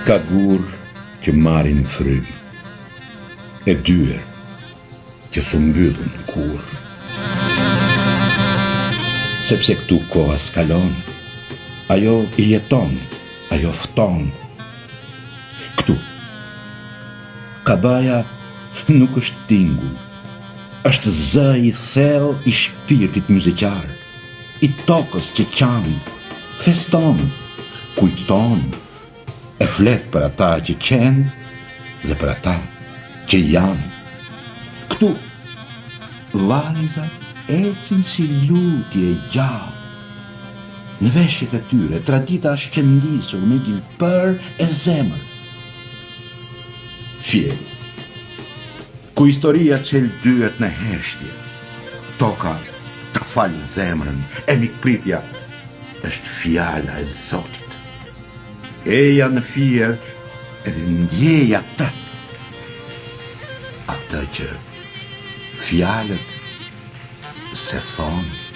Ka gur që marrin frym, e dyer që s'u mbyllën kur. Sepse këtu koha s'kalon, ajo I jeton, ajo fton. Këtu, kabaja nuk është tingull, është zë I thellë I shpirtit muzikar, I tokës që qanë, feston, kujton, e flet për ata që qenë dhe për ata që janë. Këtu, vajzat ecin si lutje gjallë. Në veshjet e tyre, tradita është qëndisur me gjilpër e zemër. Fjelë, ku historia qel dyert në heshtje, toka të falë zemrën, e mikpritja është fjala e Zotit. Eja në fier edhe ndjeja atë që fjalët se thonë.